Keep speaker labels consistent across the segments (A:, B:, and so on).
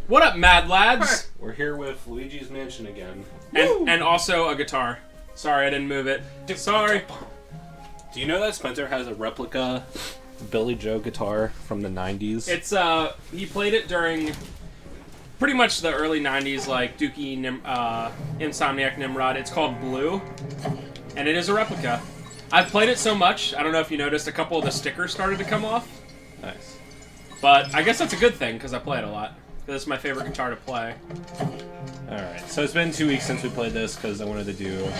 A: What up, mad lads?
B: We're here with Luigi's Mansion again.
A: And also a guitar. Sorry, I didn't move it. Sorry.
B: Do you know that Spencer has a replica Billy Joe guitar from the 90s?
A: It's, he played it during pretty much the early 90s, like Dookie, Insomniac Nimrod. It's called Blue, and it is a replica. I've played it so much, I don't know if you noticed, a couple of the stickers started to come off.
B: Nice.
A: But I guess that's a good thing, because I play it a lot. This is my favorite guitar to play.
B: Alright, so it's been 2 weeks since we played this, because I wanted to do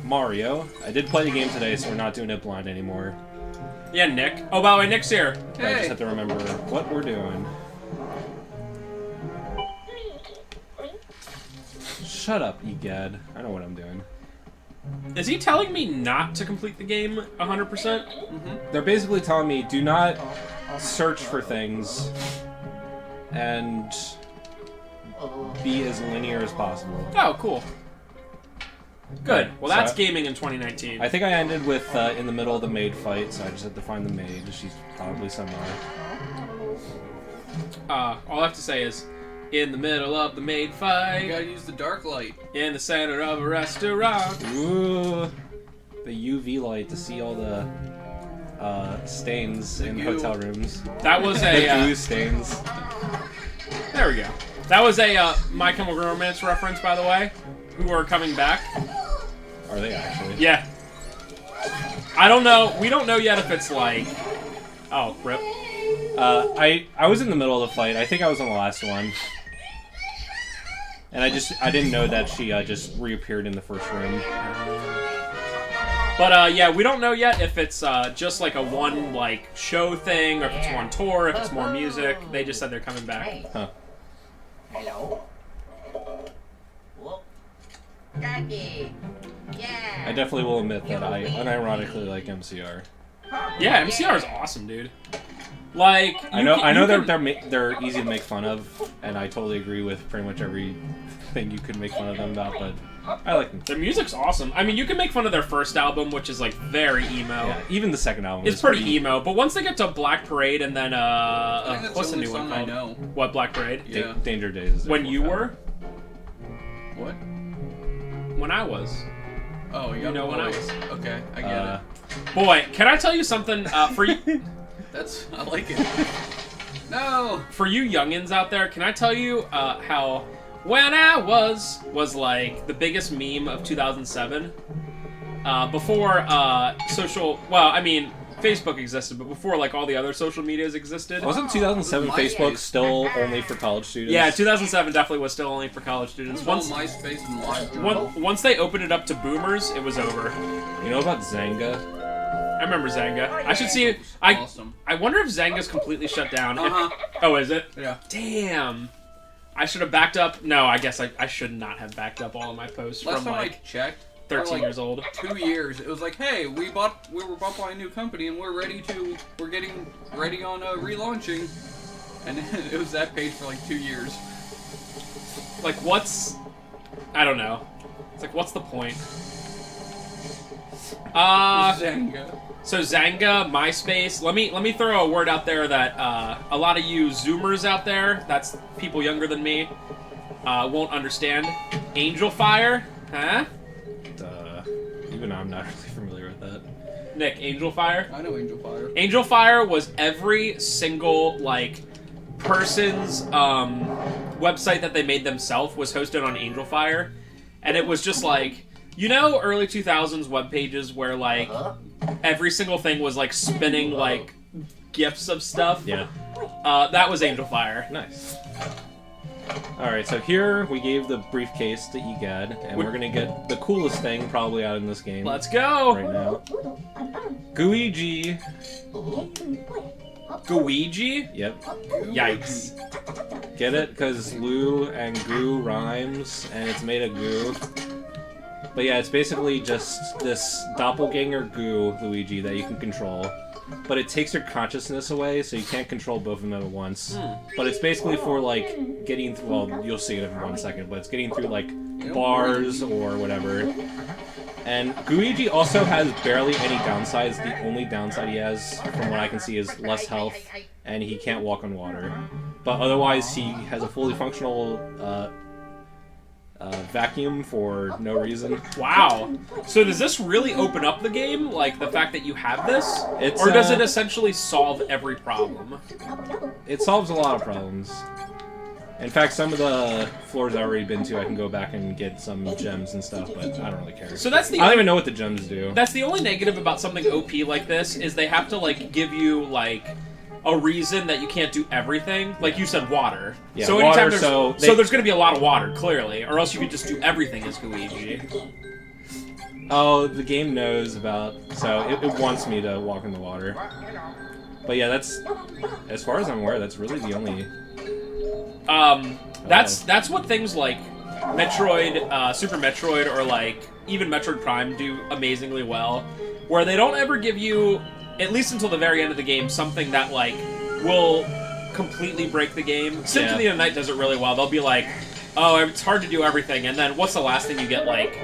B: Mario. I did play the game today, so we're not doing it blind anymore.
A: Yeah, Nick. Oh, by the way, Nick's here.
B: Hey. I just have to remember what we're doing. Shut up, egad. I know what I'm doing.
A: Is he telling me not to complete the game 100%?
B: Mm-hmm. They're basically telling me, do not search for things and be as linear as possible.
A: Oh, cool. Good. Well,
B: So
A: that's gaming in 2019.
B: I think I ended with in the middle of the maid fight, so I just had to find the maid. She's probably somewhere.
A: All I have to say is, in the middle of the maid fight,
C: you gotta use the dark light.
A: In the center of a restaurant.
B: Ooh, the UV light to see all the stains in hotel rooms.
A: That was a
B: goo stains.
A: There we go. That was a My Chemical Romance reference, by the way. Who are coming back?
B: Are they actually?
A: Yeah. I don't know. We don't know yet if it's like. Oh, rip.
B: I was in the middle of the fight. I think I was on the last one. And I didn't know that she just reappeared in the first room.
A: But yeah, we don't know yet if it's just like a one like show thing, or if it's one tour, if it's more music. They just said they're coming back.
B: Huh.
D: Hello. Daddy. Yeah.
B: I definitely will admit that I unironically like MCR.
A: Yeah, MCR is awesome, dude. Like
B: I know they're easy to make fun of, and I totally agree with pretty much everything you could make fun of them about, but I like them.
A: Their music's awesome. I mean, you can make fun of their first album, which is like very emo.
B: Yeah, even the second album
A: is pretty emo. But once they get to Black Parade and then what's the new one called?
C: I know.
A: What, Black Parade?
C: Yeah.
B: Danger Days.
A: When you were?
C: What?
A: When I was.
C: Oh, you
A: know when I was.
C: Okay, I get it.
A: Boy, can I tell you something for you?
C: I like it. No!
A: For you youngins out there, can I tell you how When I was like the biggest meme of 2007? Before social, well, I mean, Facebook existed, but before like all the other social medias existed.
B: Wasn't 2007 Facebook still only for college students?
A: Yeah, 2007 definitely was still only for college students.
C: Once MySpace and Live.
A: Once they opened it up to boomers, it was over.
B: You know about Zanga?
A: I remember Zanga. I should see.
C: Awesome.
A: I wonder if Zanga's completely shut down. Oh, is it?
C: Yeah.
A: Damn. I should have backed up. No, I guess I should not have backed up all of my posts
C: Last
A: from
C: time
A: like
C: I checked,
A: 13
C: like
A: years old.
C: 2 years. It was like, hey, we were bought by a new company and we're getting ready on relaunching, and it was that page for like 2 years.
A: Like what's? I don't know. It's like what's the point?
C: Zanga.
A: So Zanga, MySpace. Let me throw a word out there that a lot of you Zoomers out there, that's people younger than me, won't understand. Angel Fire, huh?
B: Even I'm not really familiar with that.
A: Nick, Angel Fire.
C: I know Angel Fire.
A: Angel Fire was every single like person's website that they made themselves was hosted on Angel Fire, and it was just like, you know, early 2000s web pages where like every single thing was like spinning like gifs of stuff.
B: Yeah.
A: That was Angel Fire.
B: Nice. Alright, so here we gave the briefcase to Egad, and we're gonna get the coolest thing probably out in this game.
A: Let's go!
B: Right now. Gooigi.
A: Gooigi?
B: Yep.
A: Yikes.
B: Get it? Because Lou and Goo rhymes, and it's made of goo. But yeah, it's basically just this doppelganger goo Luigi that you can control. But it takes your consciousness away, so you can't control both of them at once. But it's basically for, like, getting through, well, you'll see it in 1 second, but it's getting through, like, bars or whatever. And Gooigi also has barely any downsides. The only downside he has, from what I can see, is less health, and he can't walk on water. But otherwise, he has a fully functional vacuum for no reason.
A: Wow. So does this really open up the game? Like, the fact that you have this?
B: It's,
A: or does it essentially solve every problem?
B: It solves a lot of problems. In fact, some of the floors I've already been to, I can go back and get some gems and stuff, but I don't really care.
A: So that's the
B: I don't even know what the gems do.
A: That's the only negative about something OP like this, is they have to, like, give you, like, a reason that you can't do everything. Like you said, water.
B: Yeah,
A: so
B: water,
A: anytime so there's going to be a lot of water, clearly, or else you could just do everything as Gooigi.
B: Oh, the game knows about... So, it wants me to walk in the water. But yeah, that's... As far as I'm aware, that's really the only...
A: That's what things like Metroid, Super Metroid, or like even Metroid Prime do amazingly well, where they don't ever give you, at least until the very end of the game, something that like will completely break the game. Symphony of the Night does it really well. They'll be like, oh, it's hard to do everything, and then what's the last thing you get, like,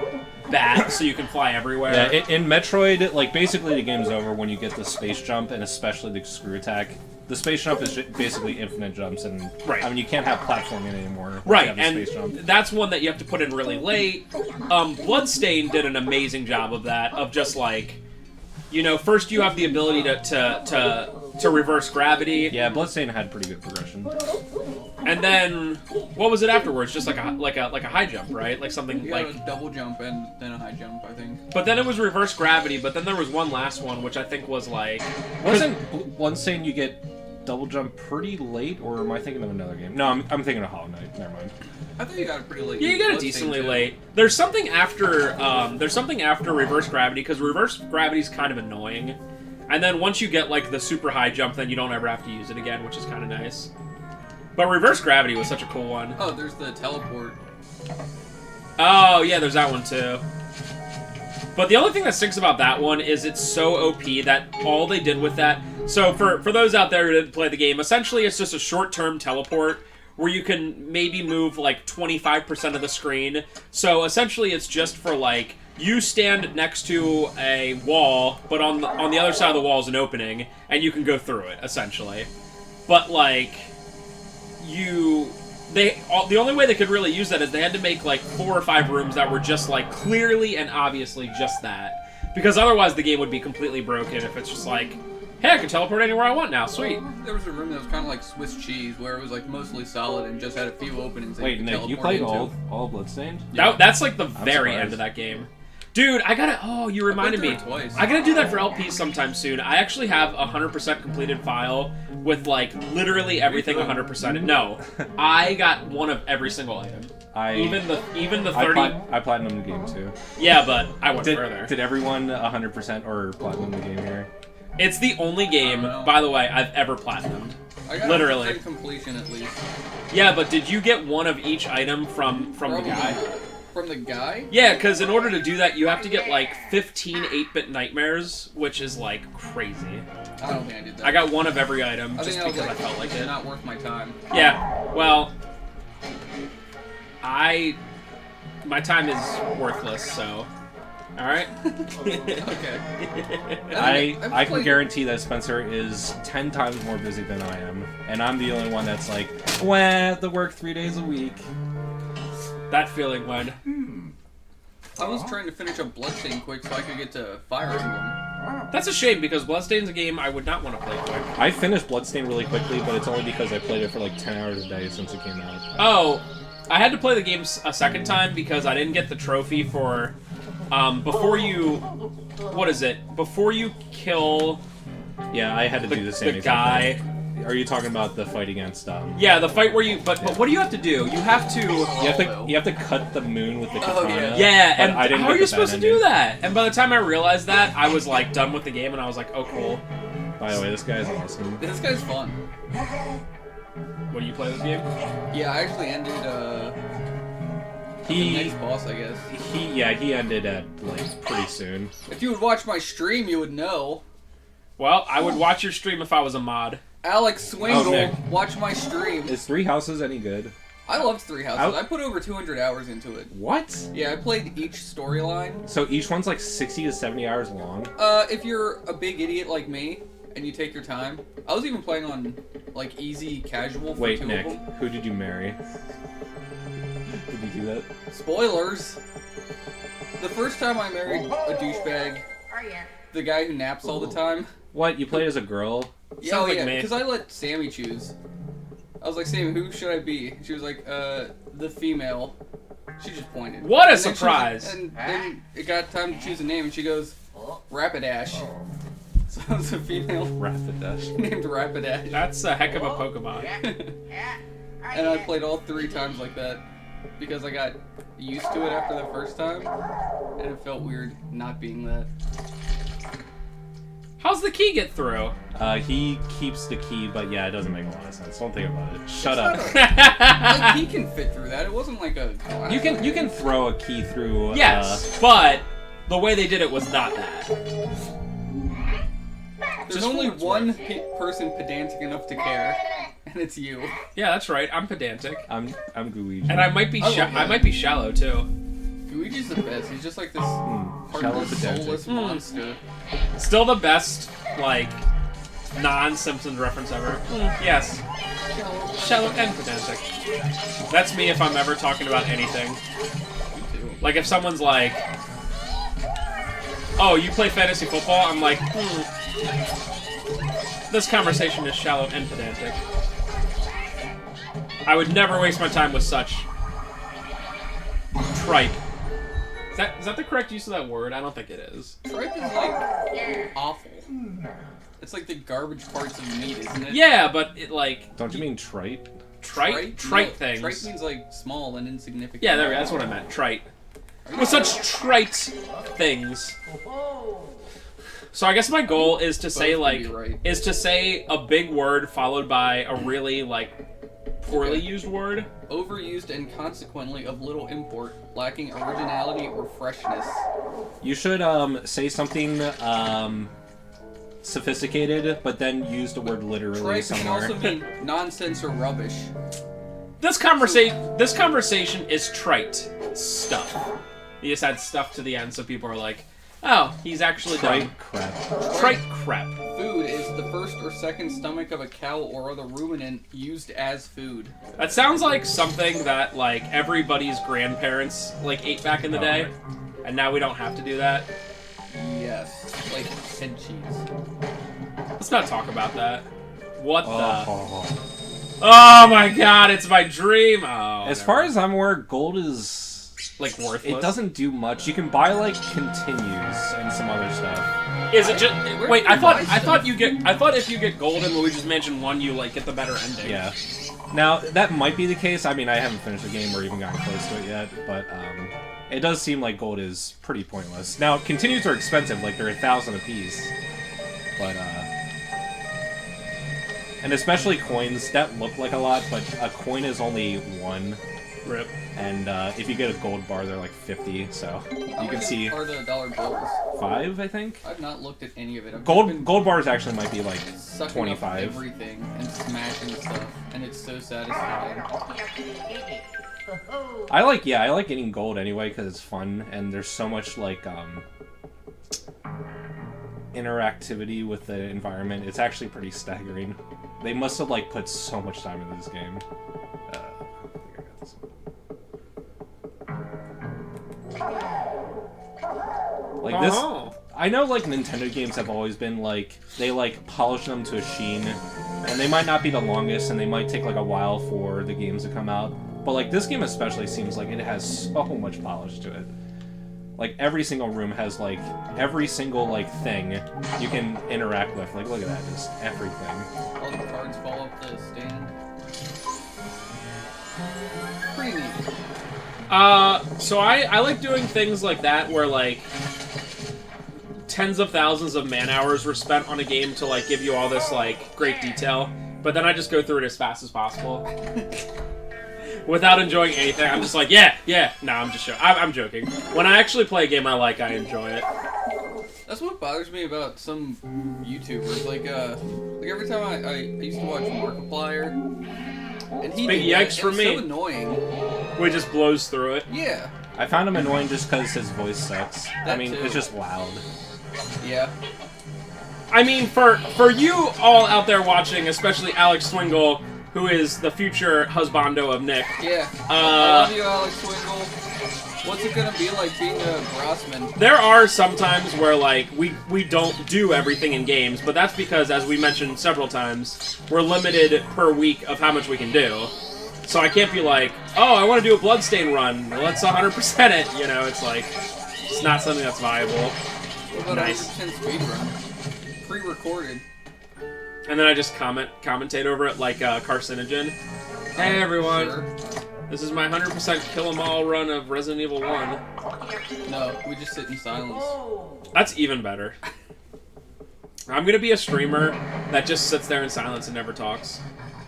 A: bat, so you can fly everywhere?
B: Yeah, in Metroid, like, basically the game's over when you get the space jump, and especially the screw attack. The space jump is basically infinite jumps, and
A: right.
B: I mean, you can't have platforming anymore.
A: Right, and that's one that you have to put in really late. Bloodstained did an amazing job of that, of just like, you know, first you have the ability to reverse gravity.
B: Yeah, Bloodstained had pretty good progression.
A: And then, what was it afterwards? Just like a high jump, right? Like something
C: you
A: like
C: a double jump and then a high jump, I think.
A: But then it was reverse gravity. But then there was one last one, which I think was like,
B: wasn't Bloodstained you get double jump pretty late, or am I thinking of another game? No, I'm thinking of Hollow Knight. Never mind.
C: I thought you got it pretty late.
A: Yeah, you got it decently late. There's something after reverse gravity, because reverse gravity's kind of annoying. And then once you get like the super high jump, then you don't ever have to use it again, which is kind of nice. But reverse gravity was such a cool one.
C: Oh, there's the teleport.
A: Oh, yeah, there's that one too. But the only thing that stinks about that one is it's so OP that all they did with that... So for those out there who didn't play the game, essentially it's just a short-term teleport where you can maybe move like 25% of the screen. So essentially it's just for like, you stand next to a wall, but on the other side of the wall is an opening, and you can go through it, essentially. But like, the only way they could really use that is they had to make like 4 or 5 rooms that were just like clearly and obviously just that. Because otherwise the game would be completely broken if it's just like, hey, I can teleport anywhere I want now, sweet.
C: There was a room that was kind of like Swiss cheese, where it was like mostly solid and just had a few openings.
B: Wait, Nick, you played all Bloodstained?
A: Yeah. That's like the very end of that game. Dude, I gotta... Oh, you reminded me.
C: Twice.
A: I gotta do that for LP sometime soon. I actually have a 100% completed file with, like, literally everything 100%. No, I got one of every single item. Even the 30...
B: I platinumed the game, too.
A: Yeah, but I went further.
B: Did everyone 100% or platinum the game here?
A: It's the only game, by the way, I've ever platinumed.
C: I got
A: literally.
C: completion, at least.
A: Yeah, but did you get one of each item from the guy?
C: From the guy?
A: Yeah, because in order to do that, you have to get, like, 15 8-bit nightmares, which is, like, crazy.
C: I don't think I did that.
A: I got one of every item, just
C: because
A: I felt like it.
C: Not worth my time.
A: Yeah, well, my time is worthless, so... Alright?
C: Okay.
B: I can guarantee that Spencer is 10 times more busy than I am, and I'm the only one that's like, well, I have to work 3 days a week.
A: That feeling when...
C: I was trying to finish up Bloodstained quick so I could get to Fire Emblem.
A: That's a shame, because Bloodstained's a game I would not want to play quick.
B: I finished Bloodstained really quickly, but it's only because I played it for like 10 hours a day since it came out.
A: Oh, I had to play the game a second time because I didn't get the trophy for... before you... What is it? Before you kill...
B: Yeah, I had to do the same
A: the guy...
B: thing. Are you talking about the fight against
A: Yeah, the fight where you... But what do you have to do? You have to...
B: You have to cut the moon with the katana.
A: Yeah, and
B: I didn't
A: how are you supposed to do that? And by the time I realized that, I was like done with the game, and I was like, oh, cool.
B: By the way, this guy's awesome.
C: This guy's fun.
A: What do you play this game?
C: Yeah, I actually ended, the next boss, I guess.
B: He ended at, like, pretty soon.
C: If you would watch my stream, you would know.
A: Well, I would watch your stream if I was a mod.
C: Alex Swingle,
B: Nick.
C: watch my stream.
B: Is 3 Houses any good?
C: I loved 3 Houses. I put over 200 hours into it.
B: What?
C: Yeah, I played each storyline.
B: So each one's like 60 to 70 hours long?
C: If you're a big idiot like me, and you take your time. I was even playing on like easy casual for
B: Wait,
C: two
B: Nick,
C: of them.
B: who did you marry? Did you do that?
C: Spoilers. The first time I married a douchebag,
D: Oh yeah.
C: the guy who naps all the time.
B: What? You played as a girl?
C: Yeah,
A: Sounds
C: oh,
A: like
C: yeah,
A: me.
C: because I let Sammy choose. I was like, Sammy, who should I be? She was like, the female. She just pointed.
A: What a
C: And then she was
A: surprise.
C: like- and then it got time to choose a name, and she goes, Rapidash. So it was a female
B: Rapidash.
C: named Rapidash.
A: That's a heck of a Pokemon.
D: Yeah. Oh,
C: And I
D: yeah.
C: played all 3 times like that because I got used to it after the first time, and it felt weird not being that.
A: How's the key get through?
B: He keeps the key, but yeah, it doesn't make a lot of sense. Don't think about it. Shut up.
C: It's not like, he can fit through that. It wasn't like a.
B: You can throw a key through.
A: Yes, but the way they did it was not that.
C: There's
A: Just
C: only
A: for what it's
C: one
A: worth.
C: person pedantic enough to care, and it's you.
A: Yeah, that's right. I'm pedantic,
B: I'm Gooigi.
A: and I might be
C: I love
A: I
C: that.
A: might be shallow too.
C: Luigi's the best. He's just like this
B: shallow
C: heartless,
B: pedantic.
C: soulless monster.
A: Still the best, like, non-Simpsons reference ever. Yes, shallow and pedantic. That's me if I'm ever talking about anything.
C: Me too.
A: Like if someone's like, "Oh, you play fantasy football?" I'm like, this conversation is shallow and pedantic. I would never waste my time with such tripe. Is that the correct use of that word? I don't think it is.
C: Tripe is like awful. It's like the garbage parts of meat, isn't it?
A: Yeah, but it like
B: Don't you mean trite?
A: trite
C: No,
A: things.
C: Trite means like small and insignificant.
A: Yeah, that's what I meant. Trite. With such trite things. So I guess my goal is to say
C: Both
A: like
C: can be right.
A: is to say a big word followed by a really like poorly
C: Okay.
A: used word.
C: Overused and consequently of little import, lacking originality or freshness.
B: You should say something sophisticated, but then use the word literally
C: Tripe can
B: somewhere.
C: also mean nonsense or rubbish.
A: This conversation is trite stuff. You just add stuff to the end, so people are like, "Oh, he's actually
B: Trite
A: dumb."
B: crap.
A: Trite crap.
C: Food is the first or second stomach of a cow or other ruminant used as food.
A: That sounds like something that like everybody's grandparents like ate back in the day,
B: right.
A: and now we don't have to do that.
C: Yes, like head cheese.
A: Let's not talk about that. What the?
B: Oh.
A: Oh my god, it's my dream. Oh.
B: As
A: never
B: far
A: mind.
B: as I'm aware, gold is
A: like worthless.
B: it doesn't do much. You can buy like continues and some other stuff.
A: Is it just?
C: Where
A: Wait,
C: do you
A: I thought
C: buy
A: I thought if you get gold in Luigi's Mansion 1, you like get the better ending.
B: Yeah. Now that might be the case. I mean, I haven't finished the game or even gotten close to it yet, but it does seem like gold is pretty pointless. Now continues are expensive, like they're 1,000 a piece, but and especially coins that look like a lot, but a coin is only 1.
A: Rip.
B: And if you get a gold bar, they're like 50. So you can see
C: Are the dollar bills?
B: 5, I think.
C: I've not looked at any of it. I've just
B: Gold
C: been
B: bars actually might be like
C: sucking up
B: 25.
C: everything and smashing stuff, and it's so satisfying.
B: I like getting gold anyway because it's fun and there's so much like interactivity with the environment. It's actually pretty staggering. They must have like put so much time into this game. I think I got this one. Like this,
A: Oh.
B: I know like Nintendo games have always been like they like polish them to a sheen, and they might not be the longest, and they might take like a while for the games to come out. But like this game especially seems like it has so much polish to it. Like every single room has like every single like thing you can interact with. Like look at that, just everything.
C: All the cards fall off the stand. Pretty neat.
A: So I like doing things like that where like tens of thousands of man hours were spent on a game to like give you all this like great detail, but then I just go through it as fast as possible. Without enjoying anything, I'm just like, yeah. No, I'm joking. When I actually play a game I like, I enjoy it.
C: That's what bothers me about some YouTubers. Like every time I used to watch Markiplier, and he
A: Big
C: did that,
A: yikes for
C: and
A: me.
C: It's so annoying.
A: We just blows through it.
C: Yeah,
B: I found him annoying just because his voice sucks. I
C: That
B: mean,
C: too.
B: it's just loud.
C: yeah.
A: I mean, for you all out there watching, especially Alex Swingle, who is the future husbando of Nick.
C: Yeah. I love you, Alex Swingle. What's it gonna be like being a Grossman?
A: There are some times where, like, we don't do everything in games, but that's because, as we mentioned several times, we're limited per week of how much we can do. So I can't be like, oh, I want to do a Bloodstain run. Well, let's 100% it. You know, it's like, it's not something that's viable.
C: What about
A: Nice.
C: 100% speedrun? Pre-recorded.
A: And then I just commentate over it like Carcinogen. Hey, everyone.
C: Sure.
A: This is my 100% kill 'em all run of Resident Evil 1.
C: No, we just sit in silence.
A: That's even better. I'm gonna be a streamer that just sits there in silence and never talks.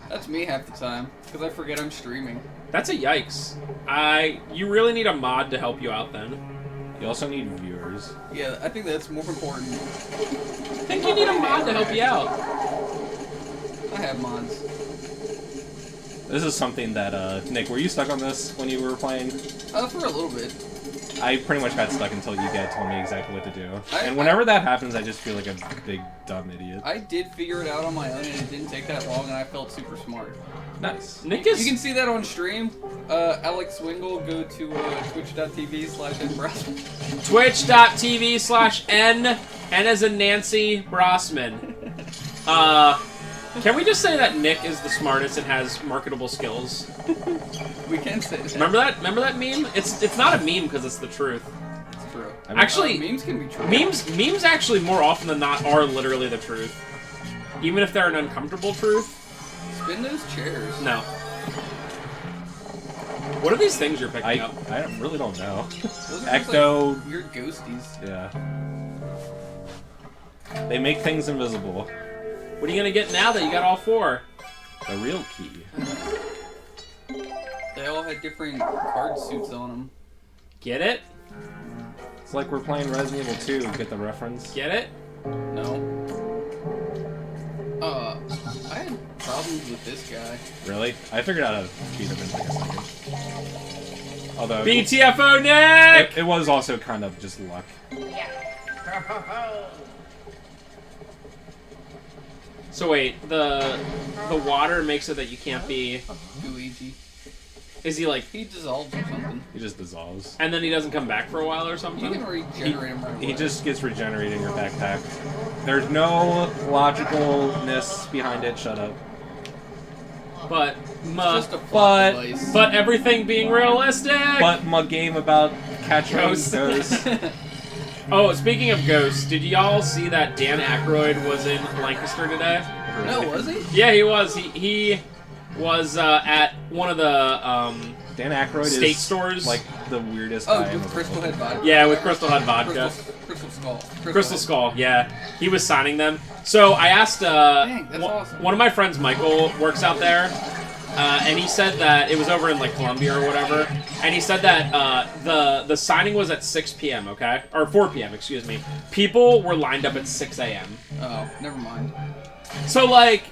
C: That's me half the time, because I forget I'm streaming.
A: That's a yikes. You really need a mod to help you out then.
B: You also need viewers.
C: Yeah, I think that's more important.
A: I think you need a mod to help you out.
C: I have mods.
B: This is something that, Nick, were you stuck on this when you were playing?
C: For a little bit.
B: I pretty much got stuck until you guys told me exactly what to do.
C: I-
B: And whenever that happens, I just feel like a big, dumb idiot.
C: I did figure it out on my own, and it didn't take that long, and I felt super smart.
B: Nice.
A: Nick is...
C: You can see that on stream. Alex Swingle, go to twitch.tv/nbrosman.
A: Twitch.tv/N. N as in Nancy Brossman. Can we just say that Nick is the smartest and has marketable skills?
C: We can say that.
A: Remember that? Remember that meme? It's not a meme because it's the truth.
C: It's true.
B: I mean,
A: Actually,
C: memes can be true.
A: memes actually more often than not are literally the truth. Even if they're an uncomfortable truth.
C: Spin those chairs.
A: No. What are these things you're picking up?
B: I really don't know.
C: Those are
B: Ecto.
C: just, like, weird ghosties.
B: Yeah. They make things invisible.
A: What are you gonna get now that you got all four?
B: The real key.
C: They all had different card suits on them.
A: Get it?
B: It's like we're playing Resident Evil 2. Get the reference?
A: Get it?
C: No. I had problems with this guy.
B: Really? I figured out how to beat him in like a second. Although
A: BTFO Nick!
B: it was also kind of just luck.
A: So wait, the water makes it that you can't be.
C: Luigi.
A: Is he like?
C: He dissolves or something.
B: He just dissolves.
A: And then he doesn't come back for a while or
C: You
A: something.
C: can regenerate him right away.
B: He just gets regenerated in your backpack. There's no logicalness behind it. Shut up.
A: But
C: It's just a
B: but-
C: plot device.
A: but everything being realistic.
B: But my game about catching
A: Ghosts.
B: ghosts.
A: Oh, speaking of ghosts, did y'all see that Dan Aykroyd was in Lancaster today?
C: No, was he?
A: Yeah, he was. He was at one of the
B: Dan Aykroyd
A: state
B: is
A: stores.
B: like the weirdest
C: Oh,
B: guy in
C: with
B: the
C: Crystal
B: world.
C: Head vodka.
A: Yeah, with Crystal Head vodka.
C: Crystal Skull.
A: Crystal Skull, yeah. He was signing them. So I asked
C: Dang, that's awesome.
A: one of my friends, Michael, works out there, and he said that it was over in like Columbia or whatever, and he said that the signing was at 6 p.m., okay? Or 4 p.m., excuse me. People were lined up at 6 a.m.
C: Oh, never mind.
A: So, like,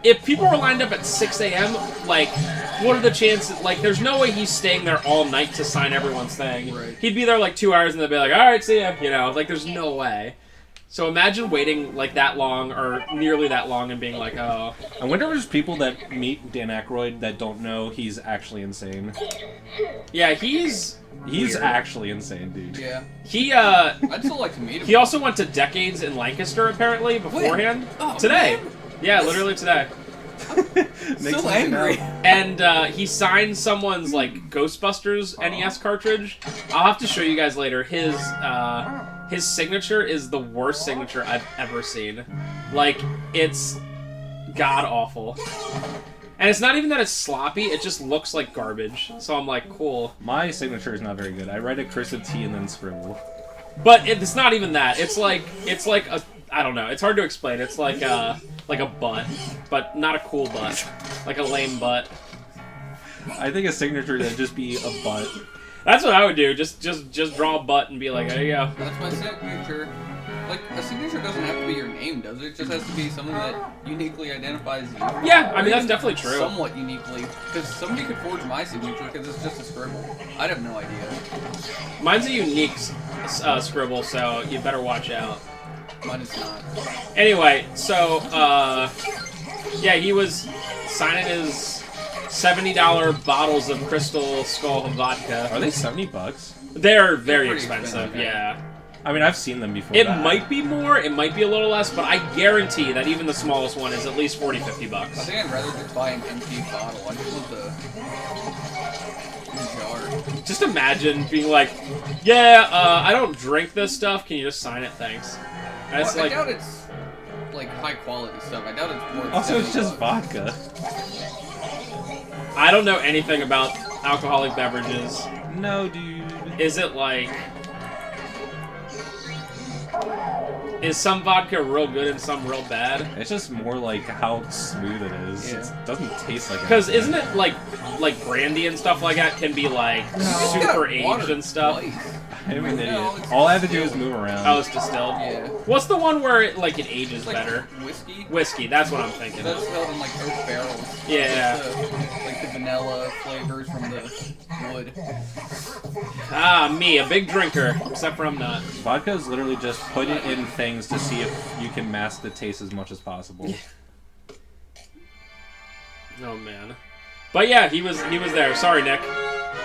A: if people were lined up at 6 a.m., like, what are the chances? Like, there's no way he's staying there all night to sign everyone's thing.
C: Right.
A: He'd be there, like, 2 hours, and they'd be like, all right, see ya. You know, like, there's no way. So imagine waiting, like, that long, or nearly that long, and being like, oh.
B: I wonder if there's people that meet Dan Aykroyd that don't know he's actually insane.
A: Yeah, he's
B: He's
A: weird.
B: actually insane, dude.
C: Yeah.
A: I'd
C: still like to meet him.
A: He also went to Decades in Lancaster, apparently, beforehand.
C: Oh,
A: Today.
C: man.
A: Yeah, literally today.
B: Makes
C: So
B: me
C: angry.
B: mad.
A: And he signed someomes like Ghostbusters NES cartridge. I'll have to show you guys later. His signature is the worst signature I've ever seen. Like, it's god awful. And it's not even that it's sloppy, it just looks like garbage. So I'm like, cool.
B: My signature is not very good. I write a cursive T and then scribble.
A: But it's not even that. It's like a, I don't know. It's hard to explain. It's like a butt, but not a cool butt. Like a lame butt.
B: I think a signature would just be a butt.
A: That's what I would do. Just draw a butt and be like, there you go.
C: That's my signature. Like, a signature doesn't have to be your name, does it? It just has to be something that uniquely identifies you.
A: Yeah, I
C: Or
A: mean, that's
C: even
A: definitely true.
C: Somewhat uniquely. Because somebody could forge my signature because it's just a scribble. I'd have no idea.
A: Mine's a unique scribble, so you better watch out.
C: Mine is not.
A: Anyway, so, yeah, he was signing his $70 bottles of Crystal Skull vodka.
B: Are they $70?
A: They're very
C: pretty
A: expensive,
C: expensive,
A: yeah.
B: I mean, I've seen them before.
A: It
B: that.
A: might be more, it might be a little less, but I guarantee that even the smallest one is at least $40, $50.
C: I think I'd rather just buy an empty bottle. I just want the jar.
A: Just imagine being like, yeah, I don't drink this stuff, can you just sign it, thanks? And it's
C: Well,
A: like,
C: I doubt it's like high quality stuff. I doubt it's more than
B: Also, it's just
C: $70.
B: vodka.
A: I don't know anything about alcoholic beverages.
B: No, dude.
A: Is it like... Is some vodka real good and some real bad?
B: It's just more like how smooth it is.
C: Yeah.
B: It doesn't taste like
A: Because
B: anything.
A: isn't it like brandy and stuff like that can be like
C: You just
A: super
C: got
A: aged
C: water
A: and stuff?
C: twice.
B: I'm an idiot.
C: No, it's
B: All I have to do
C: distilled.
B: is move around.
A: Oh, it's distilled.
C: Yeah.
A: What's the one where it ages
C: It's like
A: better?
C: whiskey.
A: Whiskey. That's what I'm thinking.
C: That's held in like oak barrels.
A: Yeah.
C: Like the vanilla flavors from the wood.
A: Ah, me, a big drinker. Except for I'm not.
B: Vodka is literally just put it in things to see if you can mask the taste as much as possible.
A: Oh man. But yeah, he was there. Sorry, Nick.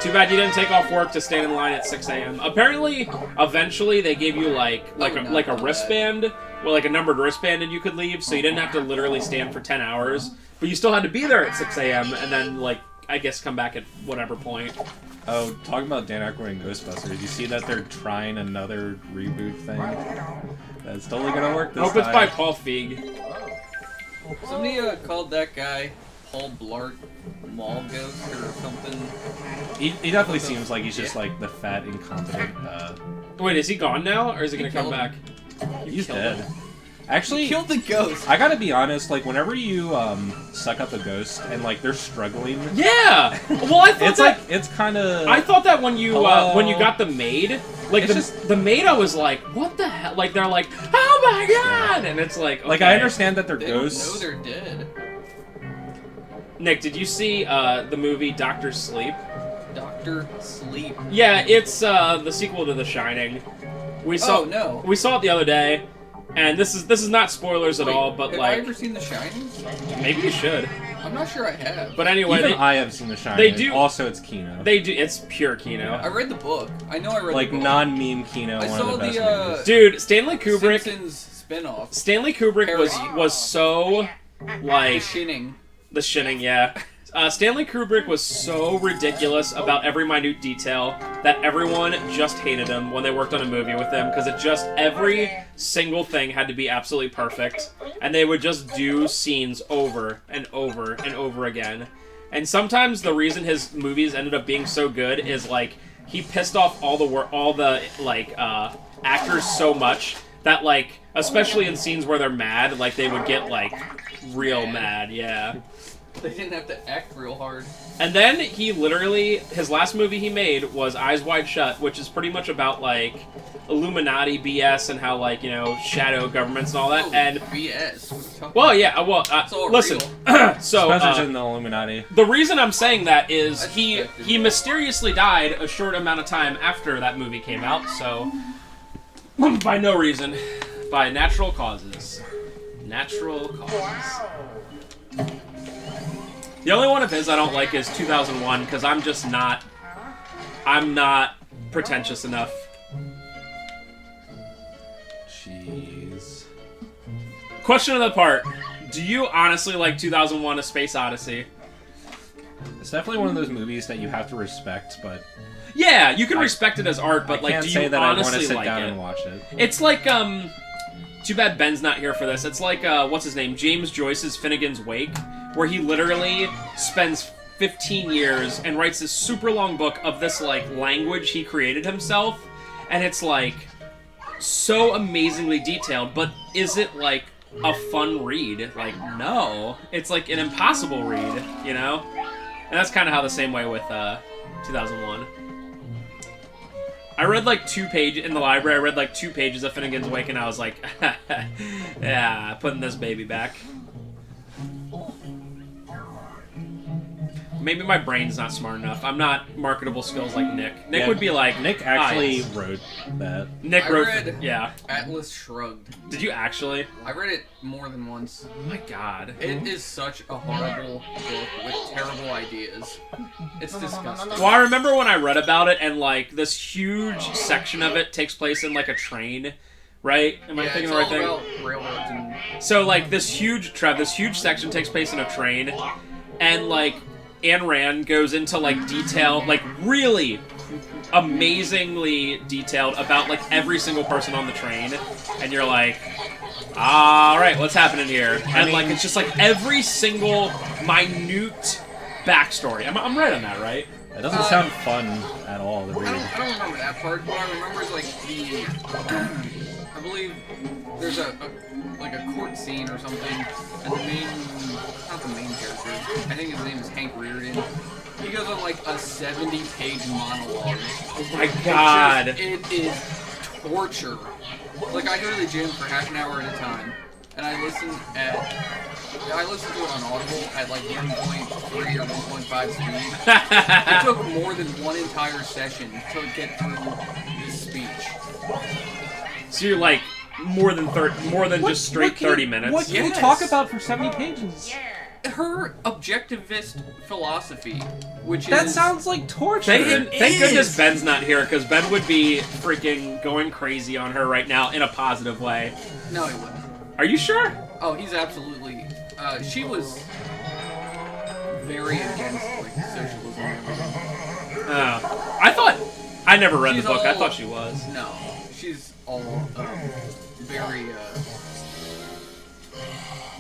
A: Too bad you didn't take off work to stand in line at 6 a.m. Apparently, eventually they gave you like a wristband, well, like a numbered wristband, and you could leave, so you didn't have to literally stand for 10 hours. But you still had to be there at 6 a.m. and then I guess come back at whatever point.
B: Oh, talking about Dan Aykroyd and Ghostbusters, you see that they're trying another reboot thing? That's totally gonna work this
A: Hope it's
B: time.
A: by Paul Feig.
C: Somebody called that guy Paul Blart Mall Ghost or something.
B: He definitely seems like he's just like the fat, incompetent.
A: Wait, is he gone now, or is he gonna come
C: killed
A: back?
B: He's
A: killed
B: dead.
A: him?
B: Actually,
C: Killed the ghost.
B: I gotta be honest. Like, whenever you suck up a ghost and like they're struggling,
A: Yeah. Well, I thought
B: it's
A: that.
B: like it's kind of.
A: I thought that when you
B: Hello?
A: got the maid, like
B: It's just-
A: the maid, I was like, what the hell? Like they're like, oh my god, and it's like, okay.
B: Like, I understand that they're
C: They
B: ghosts.
C: don't know they're dead.
A: Nick, did you see the movie Doctor Sleep?
C: Doctor Sleep.
A: Yeah, it's the sequel to The Shining. We saw
C: Oh, no.
A: we saw it the other day, and this is not spoilers at
C: Wait,
A: all, but
C: have
A: like
C: I ever seen The Shining?
A: maybe you should.
C: I'm not sure I have.
A: But anyway,
B: Even
A: they,
B: I have seen The Shining.
A: they do-
B: Also, it's Kino.
A: they do. It's pure Kino.
C: I read the book. I know I read
B: like
C: the book.
B: non-meme Kino.
C: I
B: one
C: saw
B: of the best
C: the,
B: movies.
A: Dude, Stanley Kubrick.
C: Simpsons spinoff.
A: Stanley Kubrick was
C: Parody.
A: so like
C: Shinning.
A: the shinning, yeah. Stanley Kubrick was so ridiculous about every minute detail that everyone just hated him when they worked on a movie with him because every single thing had to be absolutely perfect, and they would just do scenes over and over and over again. And sometimes the reason his movies ended up being so good is like he pissed off all the actors so much that like, especially in scenes where they're mad, like they would get like real mad, yeah.
C: They didn't have to act real hard.
A: And then he literally, his last movie he made was Eyes Wide Shut, which is pretty much about, like, Illuminati BS and how, like, you know, shadow governments and all that.
C: Oh,
A: And,
C: BS. What are you talking
A: well, yeah,
C: all
A: listen. So,
B: Spencer's in the Illuminati.
A: the reason I'm saying that is
C: I
A: he
C: suspected.
A: mysteriously died a short amount of time after that movie came out, so by no reason. By natural causes. Natural causes. The only one of his I don't like is 2001, because I'm not pretentious enough.
B: Jeez.
A: Question of the part. Do you honestly like 2001 A Space Odyssey?
B: It's definitely one of those movies that you have to respect, but
A: Yeah, you can respect it as art, but
B: I
A: like,
B: can't
A: do
B: say
A: you
B: that I want to
A: honestly
B: sit
A: like
B: down
A: it?
B: and watch it.
A: It's like, too bad Ben's not here for this. It's like, what's his name? James Joyce's Finnegan's Wake, where he literally spends 15 years and writes this super long book of this, like, language he created himself, and it's, like, so amazingly detailed, but is it, like, a fun read? Like, no. It's, like, an impossible read, you know? And that's kind of how the same way with, 2001. I read like 2 pages in the library. I read like 2 pages of Finnegan's Wake, and I was like, "Yeah, putting this baby back." maybe my brain's not smart enough. I'm not marketable skills like Nick. Nick
B: Yeah,
A: would be like,
B: Nick actually
A: yes.
B: wrote that.
A: Nick
C: I
A: wrote.
C: read-
A: Yeah.
C: Atlas Shrugged.
A: Did you actually?
C: I read it more than once.
A: Oh my god.
C: It is such a horrible book with terrible ideas. It's disgusting.
A: Well, I remember when I read about it, and like this huge section of it takes place in like a train, right? Am I
C: Yeah,
A: thinking
C: it's
A: the right
C: all
A: thing?
C: about railroads and
A: So like this huge section takes place in a train, and like Ayn Rand goes into like detail, like really amazingly detailed about like every single person on the train, and you're like, all right, what's happening here? And like it's just like every single minute backstory. I'm right on that, right?
B: That doesn't sound fun at all to read.
C: I don't remember that part. What I remember is like the I believe there's a court scene or something, and the main, not the main character, I think his name is Hank Reardon. He goes on like a 70-page monologue.
A: Oh my god.
C: It is torture. Like I go to the gym for half an hour at a time, and I listen to it on Audible at like 1.3 or 1.5 speed. It took more than one entire session to get through this speech.
A: So you're like more than just straight 30 minutes.
B: What can you
C: Yes.
B: talk about for 70 pages?
C: Her objectivist philosophy, which
B: That
C: is
B: sounds like torture.
A: Thank goodness Ben's not here, because Ben would be freaking going crazy on her right now in a positive way.
C: no, he wouldn't.
A: Are you sure?
C: Oh, he's absolutely. She was very against like socialism. And everything.
A: I thought I never read
C: She's
A: the book. I
C: all-
A: thought she was.
C: No, she's all very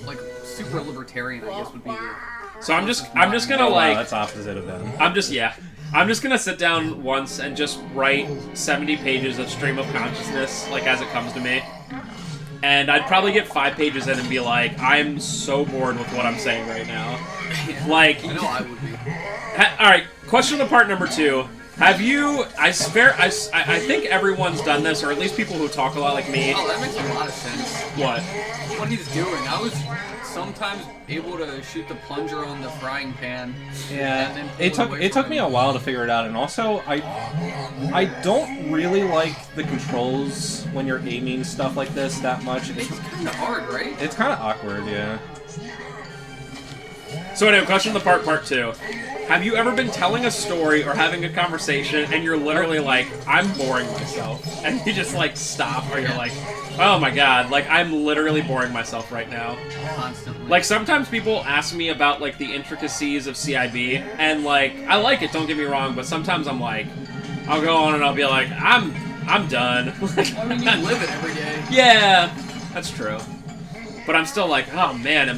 C: like super libertarian. I guess would be the.
A: So I'm just gonna
B: Oh, wow,
A: like
B: that's opposite of them.
A: I'm just gonna sit down once and just write 70 pages of stream of consciousness like as it comes to me. And I'd probably get 5 pages in and be like, I'm so bored with what I'm saying right now. Like,
C: I know I would be.
A: all right. Question to part number 2. Have you? I think everyone's done this, or at least people who talk a lot like me.
C: Oh, that makes a lot of sense.
A: What?
C: What he's doing, I was sometimes able to shoot the plunger on the frying pan.
B: Yeah,
C: and then
B: it
C: pull
B: took
C: away
B: it took
C: from
B: me
C: him.
B: a while to figure it out, and also I don't really like the controls when you're aiming stuff like this that much.
C: It's kind of hard, right?
B: It's kind of awkward, yeah.
A: So anyway, question to part 2. Have you ever been telling a story or having a conversation and you're literally like, I'm boring myself, and you just like stop, or you're like, oh my god, like I'm literally boring myself right now.
C: Constantly.
A: Like sometimes people ask me about like the intricacies of CIB, and like I like it, don't get me wrong, but sometimes I'm like, I'll go on and I'll be like, I'm done. Like,
C: I mean, you live it every day.
A: yeah, that's true. But I'm still like, oh man,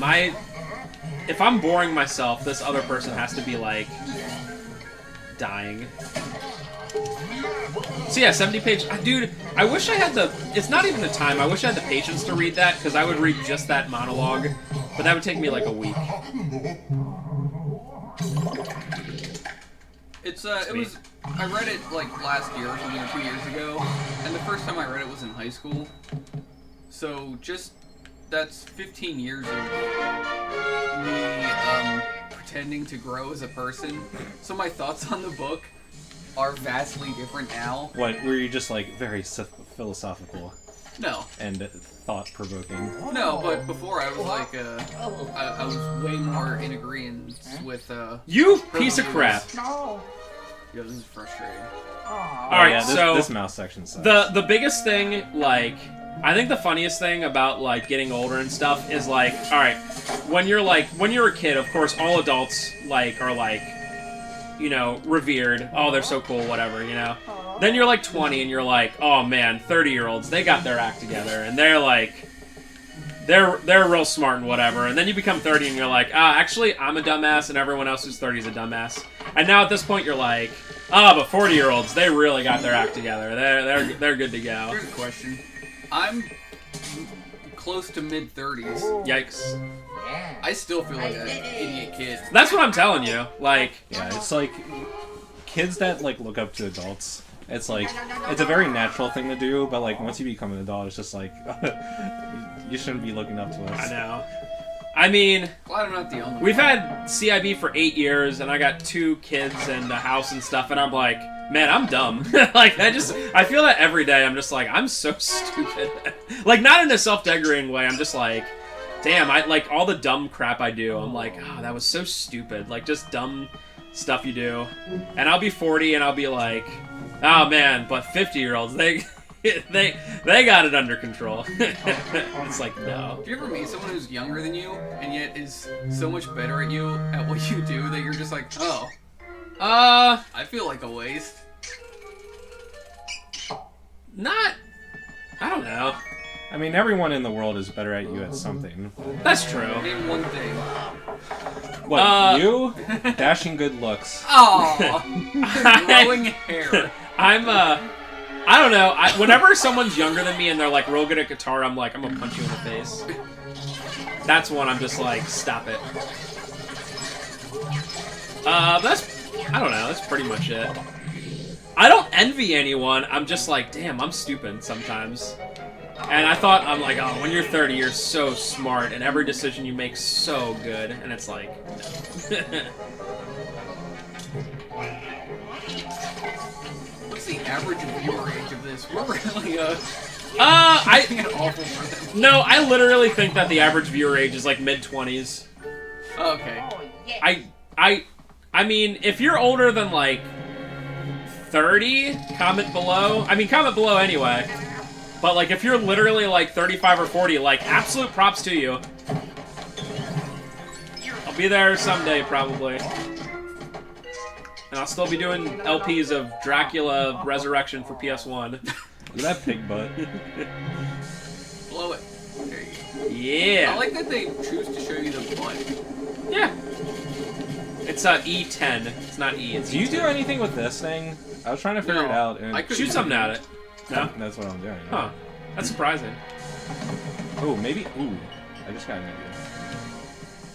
A: if I'm boring myself, this other person has to be like dying. So yeah, 70 page. Dude, I wish I had it's not even the time, I wish I had the patience to read that, because I would read just that monologue, but that would take me like a week.
C: I read it like last year or something, or 2 years ago, and the first time I read it was in high school. So that's 15 years of me pretending to grow as a person. So my thoughts on the book are vastly different now.
B: What were you just like very philosophical
C: No,
B: and thought-provoking?
C: no, but before I was like, I was way more in agreement with.
A: You piece of crap.
D: No.
C: Yo, this is frustrating.
A: Alright,
B: yeah,
A: so
B: this mouse section sucks.
A: the biggest thing, like, I think the funniest thing about like getting older and stuff is like, all right, when you're a kid, of course, all adults like are like, you know, revered. Oh, they're so cool, whatever, you know. Then you're like 20 and you're like, oh man, 30-year-olds, they got their act together, and they're like, they're real smart and whatever. And then you become 30 and you're like, actually, I'm a dumbass, and everyone else who's 30 is a dumbass. And now at this point you're like, but 40-year-olds, they really got their act together. They're good to go.
C: Here's a question. I'm close to mid-30s.
A: Yikes.
C: I still feel like an idiot kid.
A: That's what I'm telling you. Like,
B: Yeah, it's like kids that like look up to adults. It's like it's a very natural thing to do, but like once you become an adult, it's just like you shouldn't be looking up to us.
A: I know. I mean,
C: Glad I'm not the only
A: we've
C: one.
A: had CIB for 8 years, and I got 2 kids and a house and stuff, and I'm like, man, I'm dumb. Like, I feel that every day. I'm just like, I'm so stupid. Like, not in a self-decorating way. I'm just like, damn, like, all the dumb crap I do, I'm like, oh, that was so stupid. Like, just dumb stuff you do. And I'll be 40, and I'll be like, oh, man, but 50-year-olds, they got it under control. It's like, no.
C: Do you ever meet someone who's younger than you and yet is so much better at you at what you do that you're just like, oh, I feel like a waste.
A: Not, I don't know.
B: I mean, everyone in the world is better at you at something.
A: That's true.
C: Name one thing.
B: What, you? Dashing good looks.
C: Oh, growing hair.
A: I don't know. Whenever someone's younger than me and they're like real good at guitar, I'm like, I'm gonna punch you in the face. That's one I'm just like, stop it. I don't know. That's pretty much it. I don't envy anyone. I'm just like, damn, I'm stupid sometimes. And I thought, I'm like, oh, when you're 30, you're so smart, and every decision you make so good. And it's like, no.
C: What's the average viewer age of this? We're really
A: I
C: awful for them.
A: no, I literally think that the average viewer age is like mid-20s.
C: Okay.
A: I mean, if you're older than like 30, comment below. I mean, comment below anyway. But like, if you're literally like 35 or 40, like, absolute props to you. I'll be there someday, probably. And I'll still be doing LPs of Dracula Resurrection for PS1.
B: Look at that pig butt.
C: Blow it. There you go.
A: Yeah.
C: I like that they choose to show you the butt.
A: Yeah. It's E10. It's not E. It's
B: Do you
A: E10.
B: do anything with this thing? I was trying to figure
C: No,
B: it out. And
C: I couldn't
A: Shoot
C: do
A: something
C: that.
A: at it. No?
B: That's what I'm doing.
A: Huh. That's surprising.
B: Oh, maybe. Ooh, I just got an idea.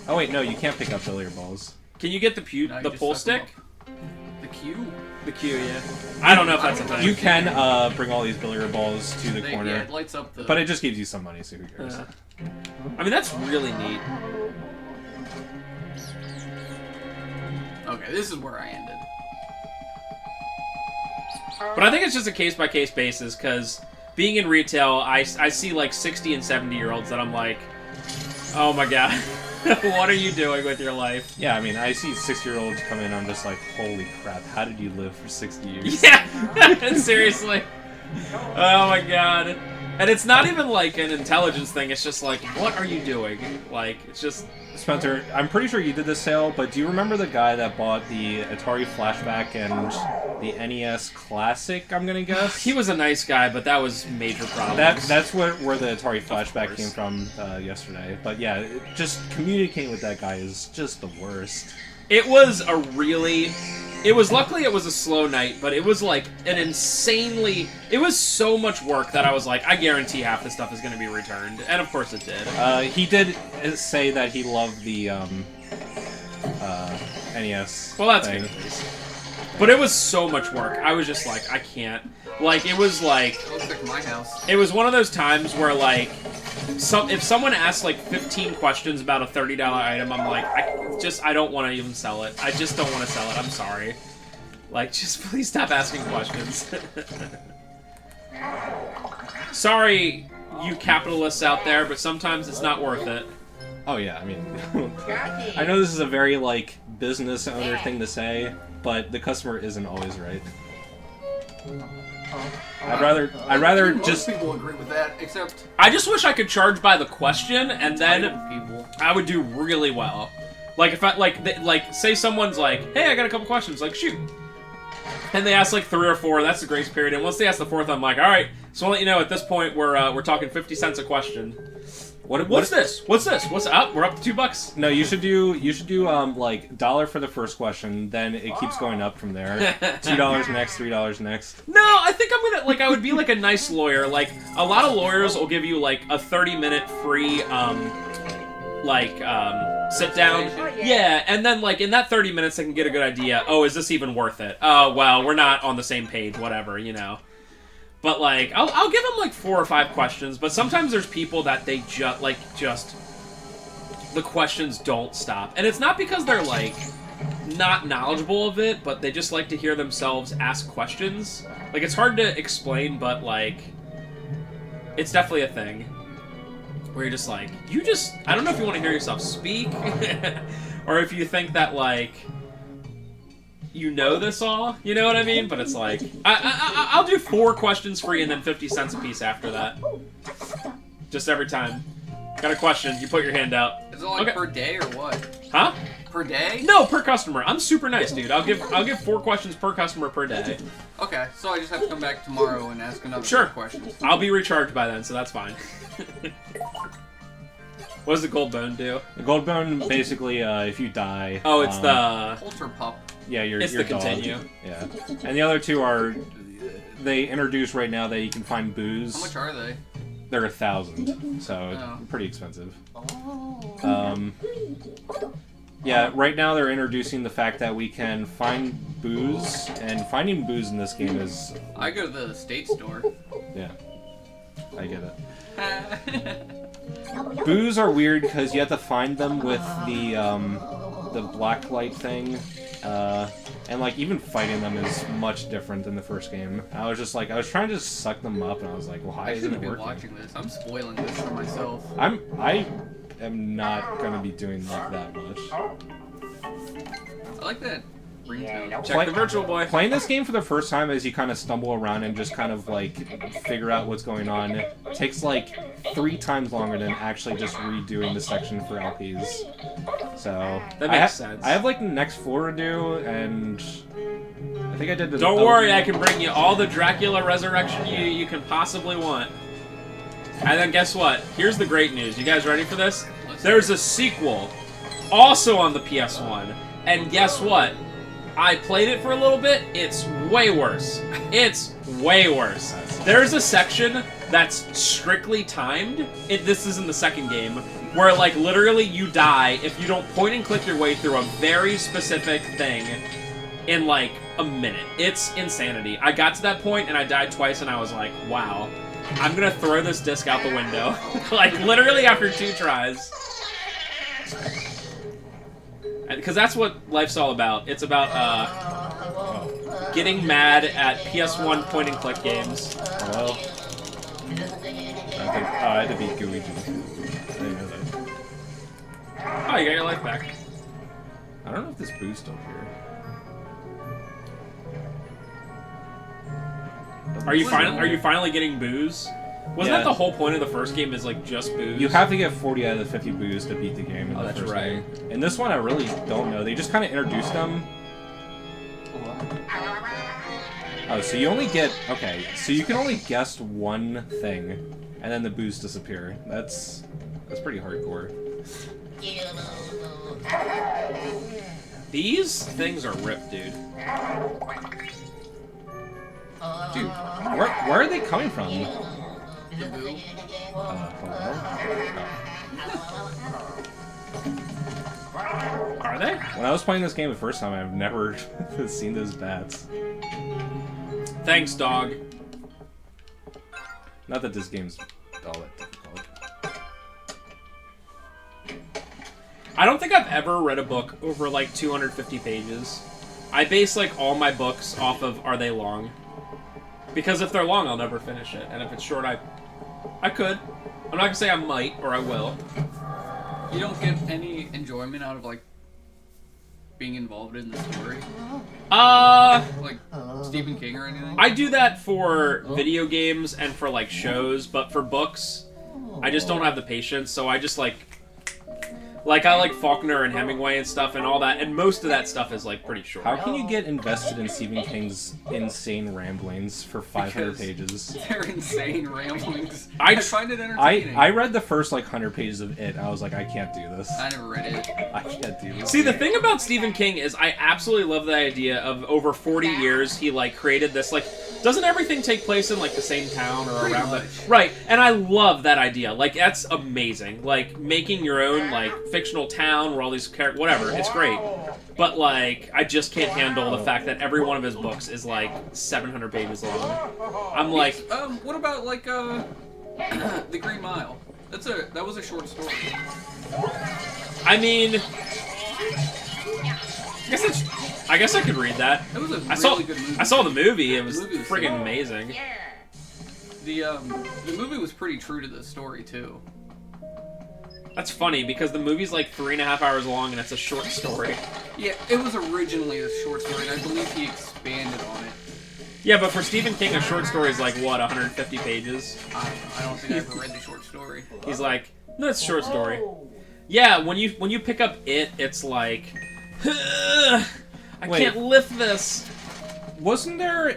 B: Oh wait, no, you can't pick up billiard balls.
A: Can you get the
C: No, you
A: the
C: just
A: pull
C: suck 'em
A: stick?
C: up. The cue?
A: The cue, yeah. I don't know if that's a thing.
B: You can bring all these billiard balls to the corner,
C: Yeah, it lights up the...
B: but it just gives you some money, so who cares?
A: I mean, that's really neat.
C: Okay, this is where I ended.
A: But I think it's just a case-by-case basis, because being in retail, I see like 60 and 70-year-olds that I'm like, oh my god, what are you doing with your life?
B: Yeah, I mean, I see 6-year-olds come in, I'm just like, holy crap, how did you live for 60 years?
A: Yeah, seriously. Oh my god. And it's not even like an intelligence thing, it's just like, what are you doing? Like, it's just...
B: Spencer, I'm pretty sure you did this sale, but do you remember the guy that bought the Atari Flashback and the NES Classic, I'm gonna guess?
A: He was a nice guy, but that was major problems.
B: That's where the Atari Flashback
A: course.
B: came from yesterday. But yeah, just communicating with that guy is just the worst.
A: It was a really... luckily it was a slow night, but it was like an insanely... It was so much work that I was like, I guarantee half the stuff is going to be returned. And of course it did.
B: He did say that he loved the NES
A: Well, that's
B: thing.
A: good at least. But it was so much work. I was just like, I can't. Like, it was like...
C: It looks like my house.
A: It was one of those times where, like, if someone asks, like, 15 questions about a $30 item, I'm like, I don't want to even sell it. I just don't want to sell it. I'm sorry. Like, just please stop asking questions. Sorry, you capitalists out there, but sometimes it's not worth it.
B: Oh yeah, I mean, I know this is a very, like, business owner thing to say, but the customer isn't always right. I'd rather
C: Most
B: just...
C: people agree with that, except...
A: I just wish I could charge by the question, and then
C: people.
A: I would do really well. Like, if I, like, say someone's like, hey, I got a couple questions, like, shoot. And they ask, like, 3 or 4, that's the grace period, and once they ask the 4th, I'm like, alright, so I'll let you know, at this point, we're talking 50 cents a question. What's this? What's this? What's up? We're up to $2.
B: No, you should do like $1 for the first question, then it keeps going up from there. $2 next, $3 next.
A: No, I think I'm gonna, like, I would be like a nice lawyer. Like, a lot of lawyers will give you, like, a 30-minute free, sit down. Yeah, and then, like, in that 30 minutes, they can get a good idea. Oh, is this even worth it? Oh, well, we're not on the same page, whatever, you know. But, like, I'll give them, like, 4 or 5 questions, but sometimes there's people that they just the questions don't stop. And it's not because they're, like, not knowledgeable of it, but they just like to hear themselves ask questions. Like, it's hard to explain, but, like, it's definitely a thing. Where you're just like, I don't know if you want to hear yourself speak, or if you think that, like, you know this all, you know what I mean? But it's like, I'll do 4 questions free and then 50 cents a piece after that. Just every time. Got a question, you put your hand out.
C: Is it like per day or what?
A: Huh?
C: Per day?
A: No, per customer. I'm super nice, dude. I'll give 4 questions per customer per day.
C: Okay, so I just have to come back tomorrow and ask another 4 questions.
A: I'll be recharged by then, so that's fine. What does the gold bone do?
B: The gold bone, basically, if you die...
A: Oh, it's the...
C: Polter pup.
B: Yeah,
A: it's
B: your
A: the
B: dog.
A: continue.
B: Yeah. And the other 2 are... They introduce right now that you can find booze.
C: How much are they?
B: They're 1,000, so pretty expensive. Yeah, right now they're introducing the fact that we can find booze, and finding booze in this game is...
C: I go to the state store.
B: Yeah, I get it. Booze are weird because you have to find them with the black light thing, and like even fighting them is much different than the first game. I was just like, I was trying to just suck them up, and I was like, well, why isn't it working?
C: Watching this. I'm spoiling this for myself.
B: I am not gonna be doing like that much.
C: I like that.
A: Check the Virtual Boy.
B: Playing this game for the first time as you kind of stumble around and just kind of like figure out what's going on takes like 3 times longer than actually just redoing the section for LPs. So
A: that makes sense.
B: I have like the next floor to do, and I think I did the...
A: Don't worry, I can bring you all the Dracula resurrection you can possibly want. And then guess what? Here's the great news. You guys ready for this? There's a sequel, also on the PS1. And guess what? I played it for a little bit. It's way worse. It's way worse. There's a section that's strictly timed. This is in the second game, where like literally you die if you don't point and click your way through a very specific thing in like a minute. It's insanity. I got to that point and I died twice, and I was like, wow, I'm gonna throw this disc out the window. Like literally after 2 tries. Because that's what life's all about. It's about getting mad at PS1 point-and-click games.
B: Hello? I had to beat Gooigi. I didn't know that.
A: Oh, you got your life back.
B: I don't know if this boo's still here.
A: Are you finally getting booze? Wasn't that the whole point of the first game, is like just booze?
B: You have to get 40 out of the 50 boos to beat the game in the
A: that's
B: first
A: right.
B: game. In this one, I really don't know. They just kind of introduced them. Oh, so you only get... Okay, so you can only guess one thing, and then the boos disappear. That's pretty hardcore.
A: These things are ripped, dude.
B: Dude, where are they coming from? Hello?
A: Are they?
B: When I was playing this game the first time, I've never seen those bats.
A: Thanks, dog.
B: Not that this game's all that difficult.
A: I don't think I've ever read a book over like 250 pages. I base like all my books off of, are they long? Because if they're long, I'll never finish it. And if it's short, I could. I'm not gonna say I might, or I will.
C: You don't get any enjoyment out of, like, being involved in the story? Like, Stephen King or anything?
A: I do that for video games and for, like, shows, but for books, I just don't have the patience, so I just, like, I like Faulkner and Hemingway and stuff and all that, and most of that stuff is, like, pretty short.
B: How can you get invested in Stephen King's insane ramblings for 500
C: Because
B: pages?
C: They're insane ramblings.
A: I
C: find it entertaining.
B: I read the first, like, 100 pages of it, and I was like, I can't do this.
C: I never read it.
B: I can't do this.
A: See, the thing about Stephen King is I absolutely love the idea of over 40 years he, like, created this, like, doesn't everything take place in, like, the same town or
C: Pretty
A: around
C: much.
A: Right, and I love that idea. Like, that's amazing. Like, making your own, like, fictional town where all these characters... Whatever, it's great. But, like, I just can't handle the fact that every one of his books is, like, 700 pages long. I'm like...
C: What about, like, The Green Mile? That was a short story.
A: I mean, I guess I could read that.
C: It was a really
A: I saw
C: good movie.
A: I saw the movie. It was
C: The movie was
A: friggin'
C: sick.
A: amazing.
C: The movie was pretty true to the story too.
A: That's funny because the movie's like 3.5 hours long and it's a short story.
C: Yeah, it was originally a short story, and I believe he expanded on it.
A: Yeah, but for Stephen King, a short story is like what, 150 pages?
C: I don't think I ever read the short story.
A: He's like, no, it's a short story. Yeah, when you pick up it's like, I
B: Wait.
A: can't lift this.
B: Wasn't there